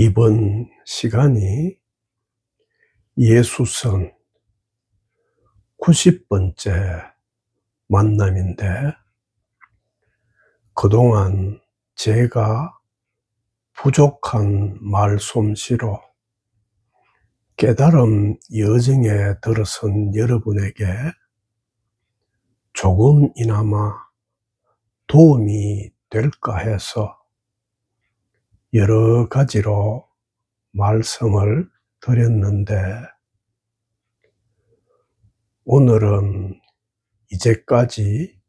이번 시간이 예수선 90번째 만남인데, 그동안 제가 부족한 말솜씨로 깨달음 여정에 들어선 여러분에게 조금이나마 도움이 될까 해서 여러 가지로 말씀을 드렸는데, 오늘은 이제까지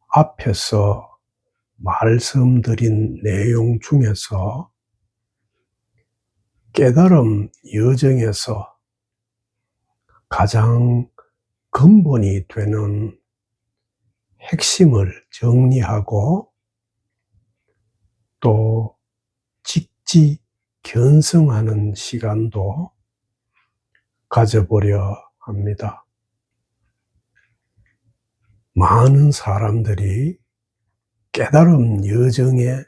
앞에서 말씀드린 내용 중에서 깨달음 여정에서 가장 근본이 되는 핵심을 정리하고 또 직지견성하는 시간도 가져보려 합니다. 많은 사람들이 깨달음 여정에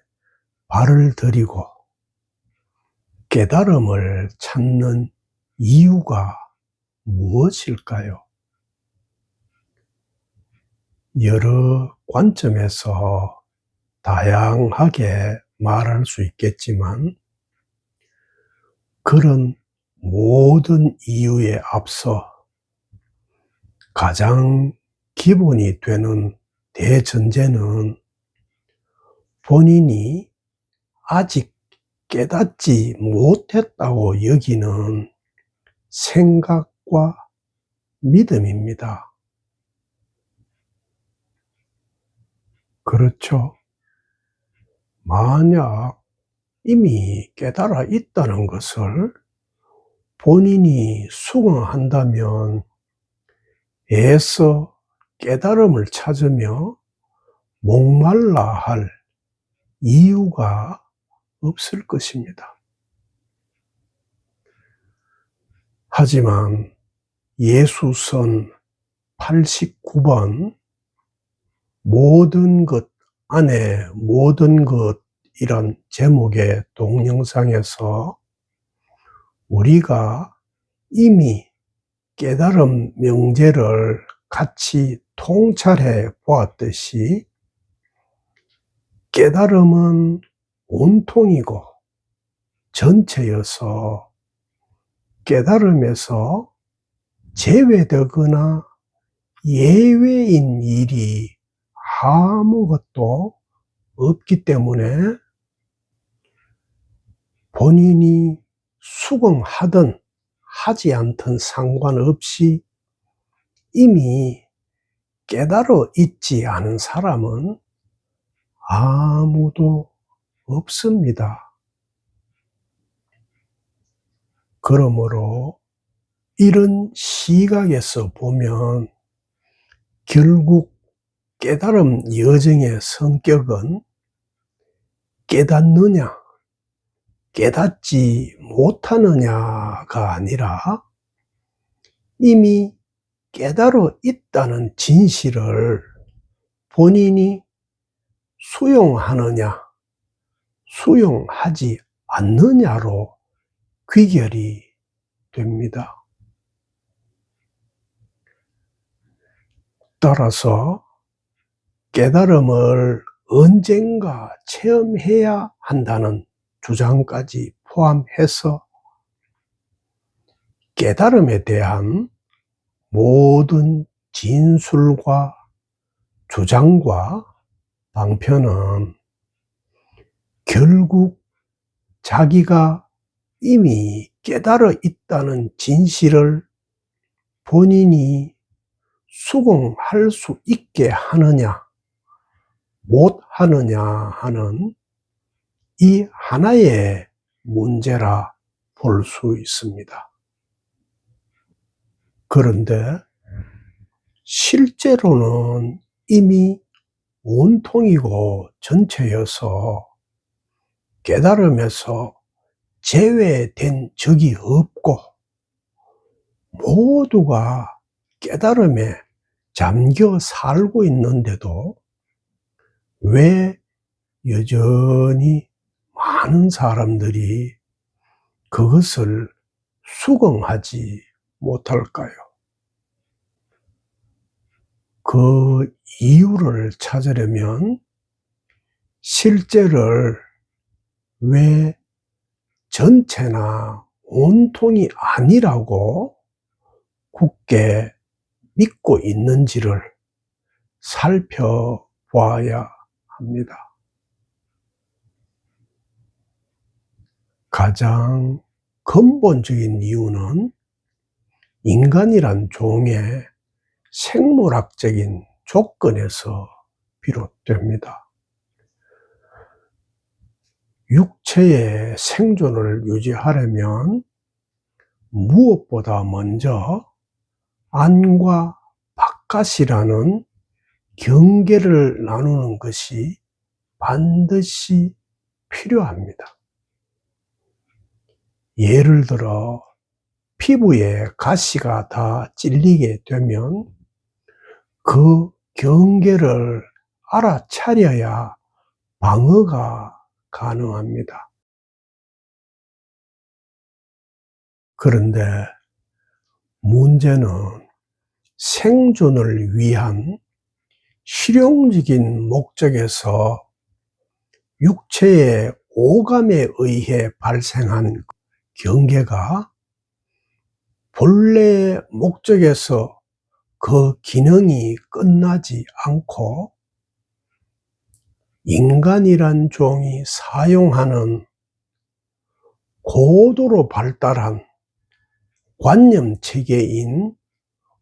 발을 들이고 깨달음을 찾는 이유가 무엇일까요? 여러 관점에서 다양하게 말할 수 있겠지만, 그런 모든 이유에 앞서 가장 기본이 되는 대전제는 본인이 아직 깨닫지 못했다고 여기는 생각과 믿음입니다. 그렇죠? 만약 이미 깨달아 있다는 것을 본인이 수긍한다면 애써 깨달음을 찾으며 목말라 할 이유가 없을 것입니다. 하지만 예수선 89번 모든 것 안에 모든 것이란 제목의 동영상에서 우리가 이미 깨달음 명제를 같이 통찰해 보았듯이, 깨달음은 온통이고 전체여서 깨달음에서 제외되거나 예외인 일이 아무것도 없기 때문에 본인이 수긍하든 하지 않든 상관없이 이미 깨달아 있지 않은 사람은 아무도 없습니다. 그러므로 이런 시각에서 보면 결국 깨달음 여정의 성격은 깨닫느냐 깨닫지 못하느냐가 아니라 이미 깨달아 있다는 진실을 본인이 수용하느냐 수용하지 않느냐로 귀결이 됩니다. 따라서 깨달음을 언젠가 체험해야 한다는 주장까지 포함해서 깨달음에 대한 모든 진술과 주장과 방편은 결국 자기가 이미 깨달아 있다는 진실을 본인이 수긍할 수 있게 하느냐 못 하느냐 하는 이 하나의 문제라 볼 수 있습니다. 그런데 실제로는 이미 온통이고 전체여서 깨달음에서 제외된 적이 없고 모두가 깨달음에 잠겨 살고 있는데도 왜 여전히 많은 사람들이 그것을 수긍하지 못할까요? 그 이유를 찾으려면 실제를 왜 전체나 온통이 아니라고 굳게 믿고 있는지를 살펴보아야 합니다. 가장 근본적인 이유는 인간이란 종의 생물학적인 조건에서 비롯됩니다. 육체의 생존을 유지하려면 무엇보다 먼저 안과 바깥이라는 경계를 나누는 것이 반드시 필요합니다. 예를 들어 피부에 가시가 다 찔리게 되면 그 경계를 알아차려야 방어가 가능합니다. 그런데 문제는 생존을 위한 실용적인 목적에서 육체의 오감에 의해 발생한 경계가 본래의 목적에서 그 기능이 끝나지 않고 인간이란 종이 사용하는 고도로 발달한 관념 체계인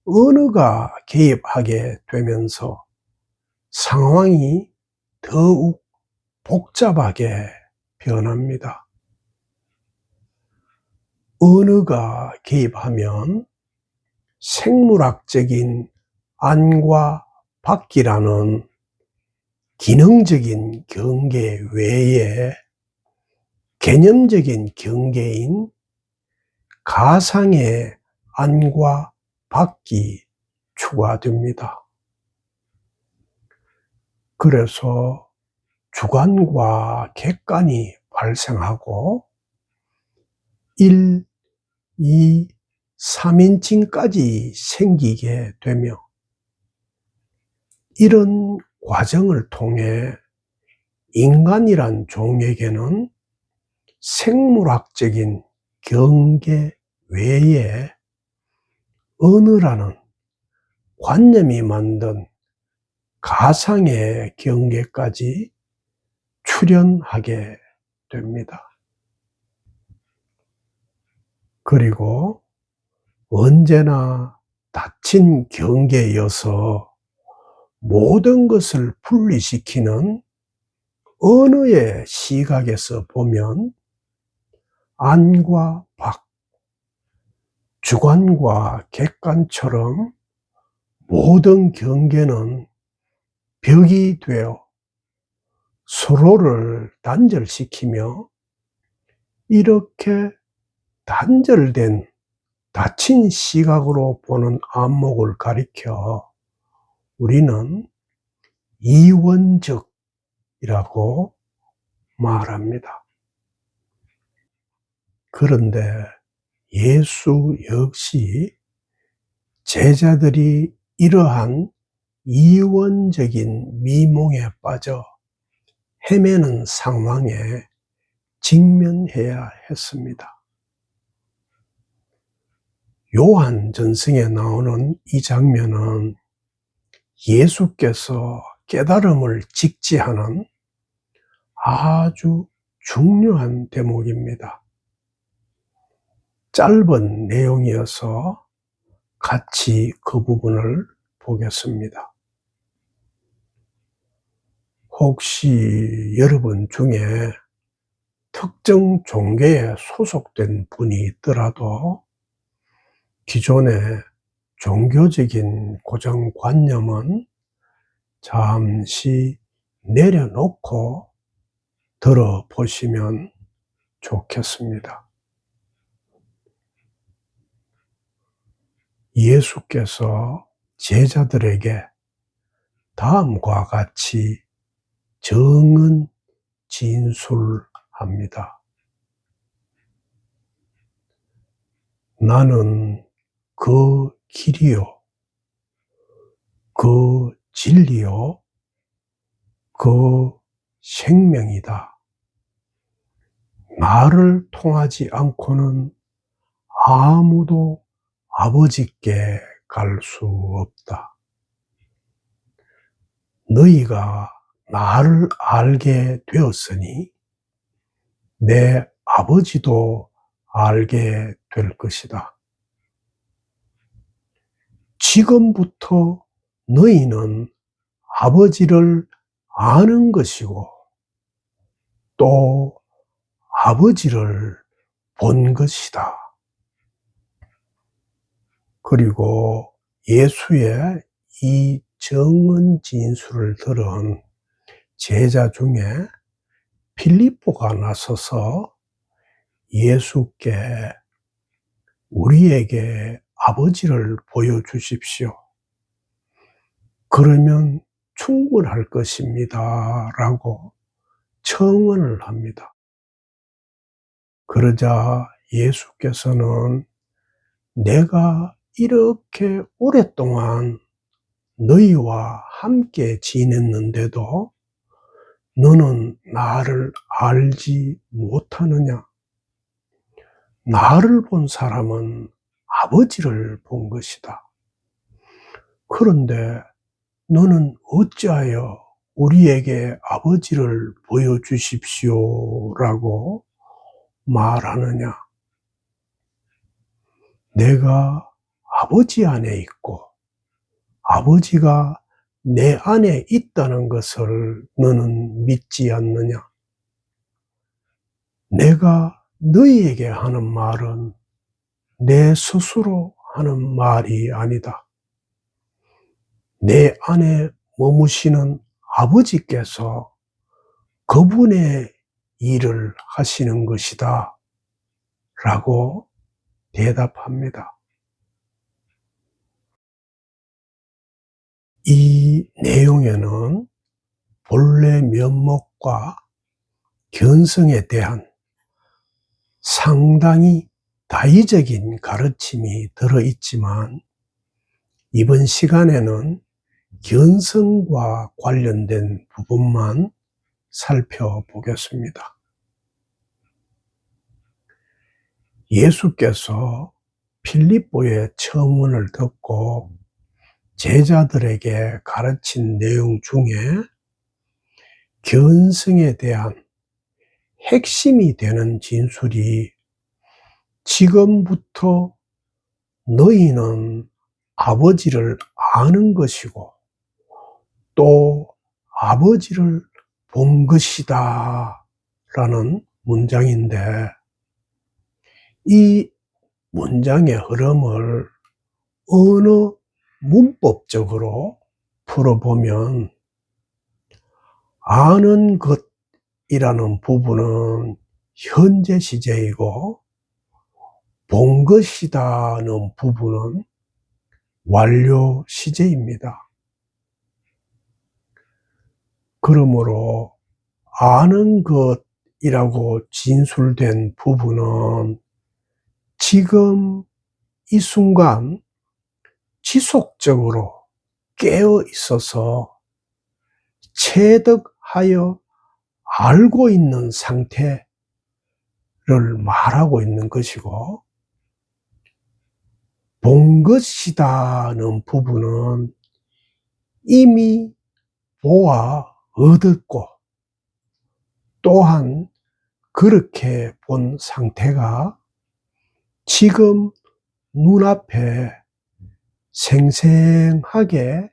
언어가 개입하게 되면서 상황이 더욱 복잡하게 변합니다. 언어가 개입하면 생물학적인 안과 밖이라는 기능적인 경계 외에 개념적인 경계인 가상의 안과 밖이 추가됩니다. 그래서 주관과 객관이 발생하고 1, 2, 3인칭까지 생기게 되며 이런 과정을 통해 인간이란 종에게는 생물학적인 경계 외에 언어라는 관념이 만든 가상의 경계까지 출현하게 됩니다. 그리고 언제나 닫힌 경계여서 모든 것을 분리시키는 언어의 시각에서 보면 안과 밖, 주관과 객관처럼 모든 경계는 벽이 되어 서로를 단절시키며 이렇게 단절된 닫힌 시각으로 보는 안목을 가리켜 우리는 이원적이라고 말합니다. 그런데 예수 역시 제자들이 이러한 이원적인 미몽에 빠져 헤매는 상황에 직면해야 했습니다. 요한전승에 나오는 이 장면은 예수께서 깨달음을 직지하는 아주 중요한 대목입니다. 짧은 내용이어서 같이 그 부분을 보겠습니다. 혹시 여러분 중에 특정 종교에 소속된 분이 있더라도 기존의 종교적인 고정관념은 잠시 내려놓고 들어보시면 좋겠습니다. 예수께서 제자들에게 다음과 같이 정은 진술하셨습니다. 합니다. 나는 그 길이요, 그 진리요, 그 생명이다. 나를 통하지 않고는 아무도 아버지께 갈 수 없다. 너희가 나를 알게 되었으니 내 아버지도 알게 될 것이다. 지금부터 너희는 아버지를 아는 것이고 또 아버지를 본 것이다. 그리고 예수의 이 정언 진술을 들은 제자 중에 필리포가 나서서 예수께 우리에게 아버지를 보여주십시오. 그러면 충분할 것입니다. 라고 청언을 합니다. 그러자 예수께서는 내가 이렇게 오랫동안 너희와 함께 지냈는데도 너는 나를 알지 못하느냐? 나를 본 사람은 아버지를 본 것이다. 그런데 너는 어찌하여 우리에게 아버지를 보여주십시오 라고 말하느냐? 내가 아버지 안에 있고 아버지가 내 안에 있다는 것을 너는 믿지 않느냐? 내가 너희에게 하는 말은 내 스스로 하는 말이 아니다. 내 안에 머무시는 아버지께서 그분의 일을 하시는 것이다. 라고 대답합니다. 이 내용에는 본래 면목과 견성에 대한 상당히 다의적인 가르침이 들어있지만 이번 시간에는 견성과 관련된 부분만 살펴보겠습니다. 예수께서 필리포의 청언을 듣고 제자들에게 가르친 내용 중에 견성에 대한 핵심이 되는 진술이 지금부터 너희는 아버지를 아는 것이고 또 아버지를 본 것이다 라는 문장인데 이 문장의 흐름을 어느 문법적으로 풀어보면 아는 것이라는 부분은 현재 시제이고 본 것이다는 부분은 완료 시제입니다. 그러므로 아는 것이라고 진술된 부분은 지금 이 순간 지속적으로 깨어 있어서 체득하여 알고 있는 상태를 말하고 있는 것이고 본 것이다는 부분은 이미 보아 얻었고 또한 그렇게 본 상태가 지금 눈앞에 생생하게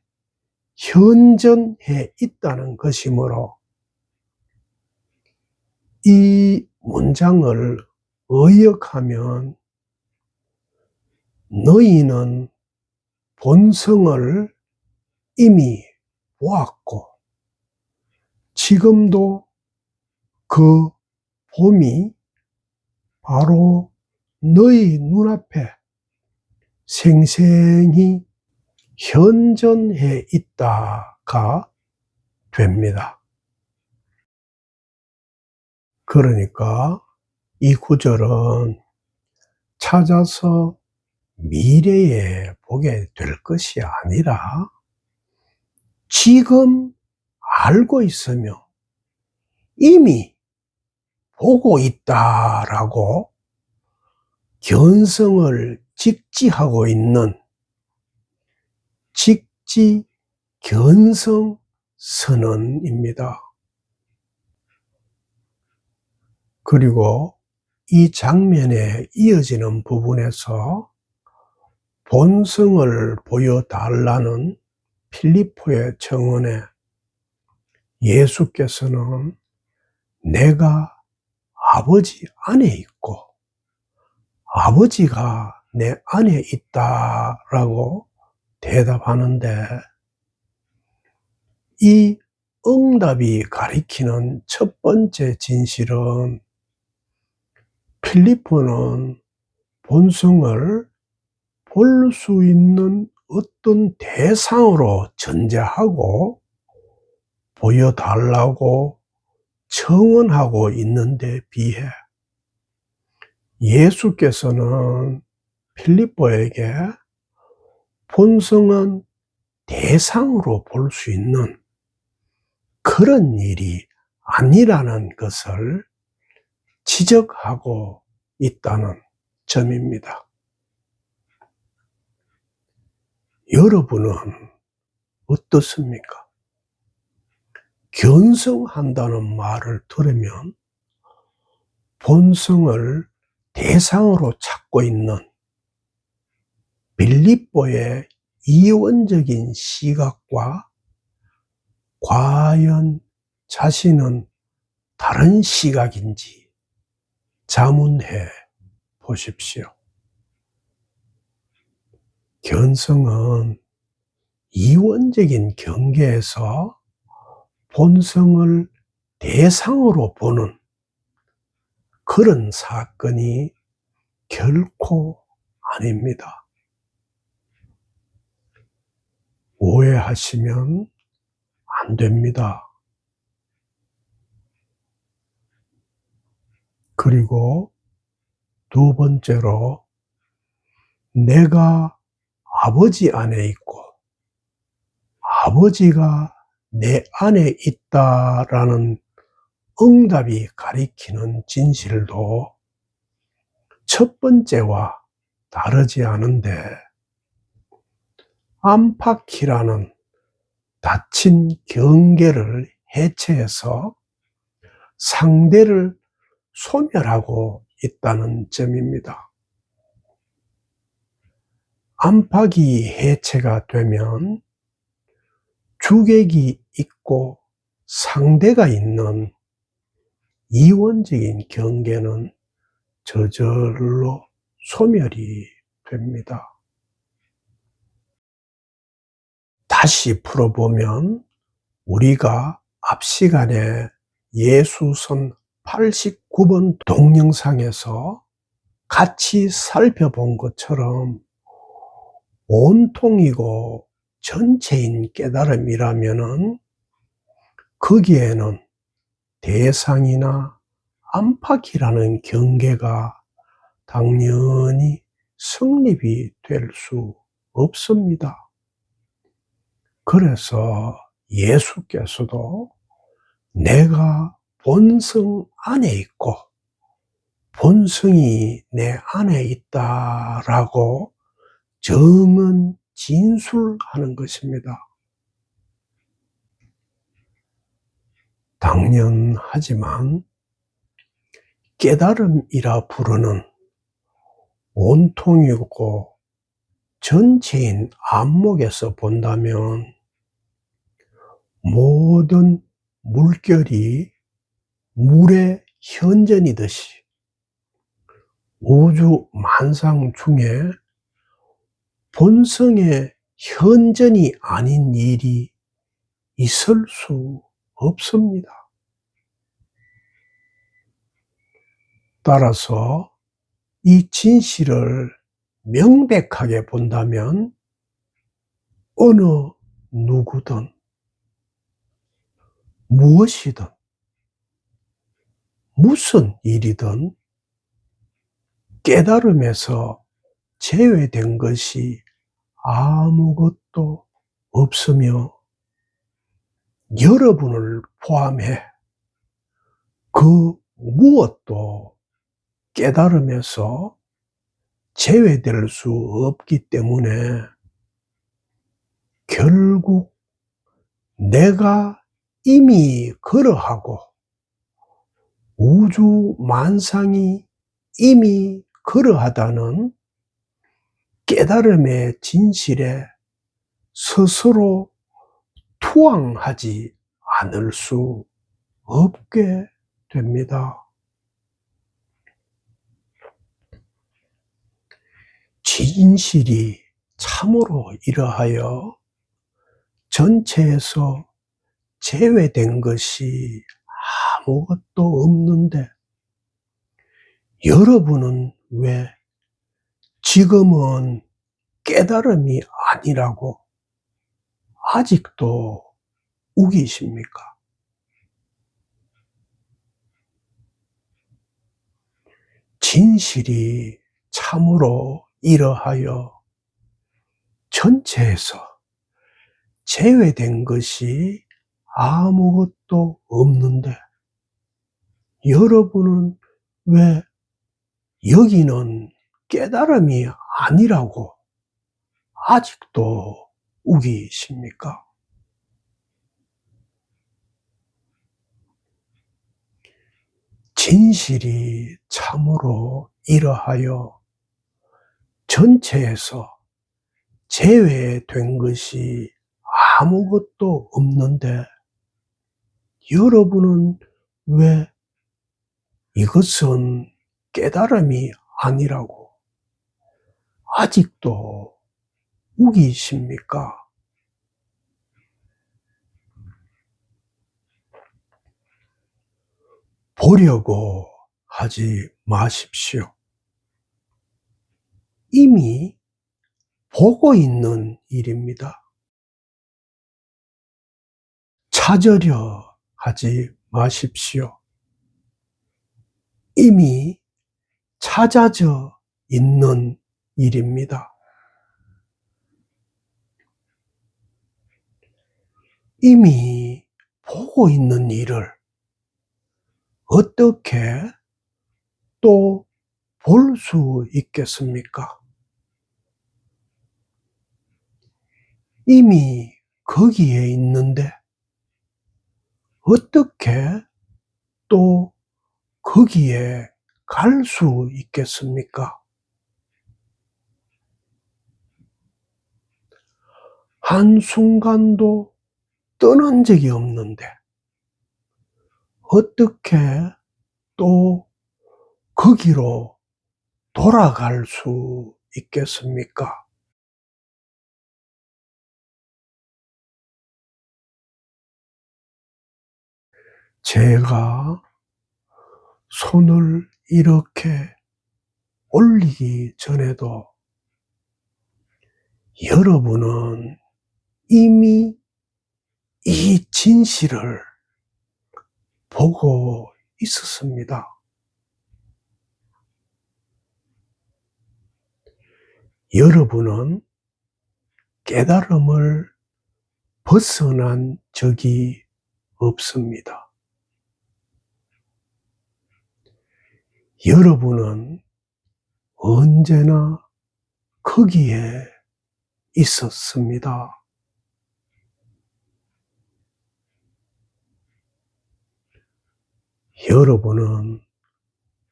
현존해 있다는 것이므로 이 문장을 의역하면 너희는 본성을 이미 보았고 지금도 그 봄이 바로 너희 눈앞에 생생히 현존해 있다가 됩니다. 그러니까 이 구절은 찾아서 미래에 보게 될 것이 아니라 지금 알고 있으며 이미 보고 있다라고 견성을 직지하고 있는 직지 견성 선언입니다. 그리고 이 장면에 이어지는 부분에서 본성을 보여달라는 필리포의 청원에 예수께서는 내가 아버지 안에 있고 아버지가 내 안에 있다라고 대답하는데, 이 응답이 가리키는 첫 번째 진실은 필리포는 본성을 볼 수 있는 어떤 대상으로 전제하고 보여달라고 청원하고 있는데 비해 예수께서는 필리포에게 본성은 대상으로 볼 수 있는 그런 일이 아니라는 것을 지적하고 있다는 점입니다. 여러분은 어떻습니까? 견성한다는 말을 들으면 본성을 대상으로 찾고 있는 필리포의 이원적인 시각과 과연 자신은 다른 시각인지 자문해 보십시오. 견성은 이원적인 경계에서 본성을 대상으로 보는 그런 사건이 결코 아닙니다. 오해하시면 안 됩니다. 그리고 두 번째로, 내가 아버지 안에 있고 아버지가 내 안에 있다라는 응답이 가리키는 진실도 첫 번째와 다르지 않은데, 안팎이라는 닫힌 경계를 해체해서 상대를 소멸하고 있다는 점입니다. 안팎이 해체가 되면 주객이 있고 상대가 있는 이원적인 경계는 저절로 소멸이 됩니다. 다시 풀어보면 우리가 앞 시간에 예수선 89번 동영상에서 같이 살펴본 것처럼 온통이고 전체인 깨달음이라면은 거기에는 대상이나 안팎이라는 경계가 당연히 성립이 될 수 없습니다. 그래서 예수께서도 내가 본성 안에 있고 본성이 내 안에 있다라고 정은 진술하는 것입니다. 당연하지만 깨달음이라 부르는 온통이고 전체인 안목에서 본다면 모든 물결이 물의 현전이듯이 우주 만상 중에 본성의 현전이 아닌 일이 있을 수 없습니다. 따라서 이 진실을 명백하게 본다면 어느 누구든 무엇이든 무슨 일이든 깨달음에서 제외된 것이 아무것도 없으며 여러분을 포함해 그 무엇도 깨달음에서 제외될 수 없기 때문에 결국 내가 이미 그러하고 우주 만상이 이미 그러하다는 깨달음의 진실에 스스로 투항하지 않을 수 없게 됩니다. 진실이 참으로 이러하여 전체에서 제외된 것이 아무것도 없는데 여러분은 왜 지금은 깨달음이 아니라고 아직도 우기십니까? 진실이 참으로 이러하여 전체에서 제외된 것이 아무것도 없는데 여러분은 왜 여기는 깨달음이 아니라고 아직도 우기십니까? 진실이 참으로 이러하여 전체에서 제외된 것이 아무것도 없는데 여러분은 왜 이것은 깨달음이 아니라고 아직도 우기십니까? 보려고 하지 마십시오. 이미 보고 있는 일입니다. 찾으려 하지 마십시오. 이미 찾아져 있는 일입니다. 이미 보고 있는 일을 어떻게 또 볼 수 있겠습니까? 이미 거기에 있는데 어떻게 또 거기에 갈 수 있겠습니까? 한순간도 떠난 적이 없는데 어떻게 또 거기로 돌아갈 수 있겠습니까? 제가 손을 이렇게 올리기 전에도 여러분은 이미 이 진실을 보고 있었습니다. 여러분은 깨달음을 벗어난 적이 없습니다. 여러분은 언제나 거기에 있었습니다. 여러분은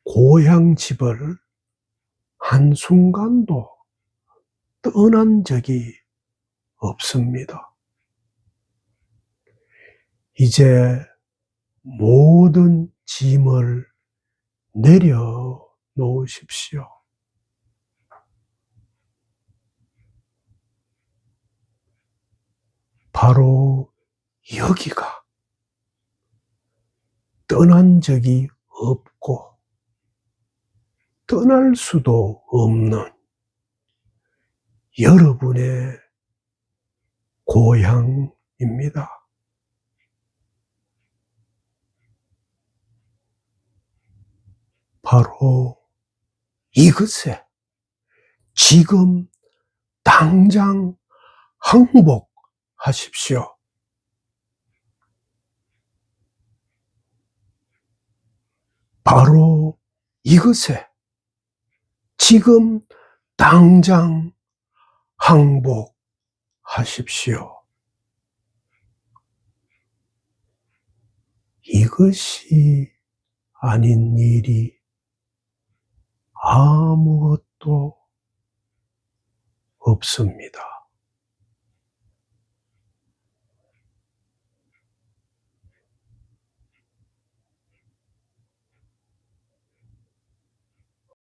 고향집을 한순간도 떠난 적이 없습니다. 이제 모든 짐을 내려놓으십시오. 바로 여기가 떠난 적이 없고 떠날 수도 없는 여러분의 고향입니다. 바로 이것에 지금 당장 항복하십시오. 바로 이것에 지금 당장 항복하십시오. 이것이 아닌 일이 아무것도 없습니다.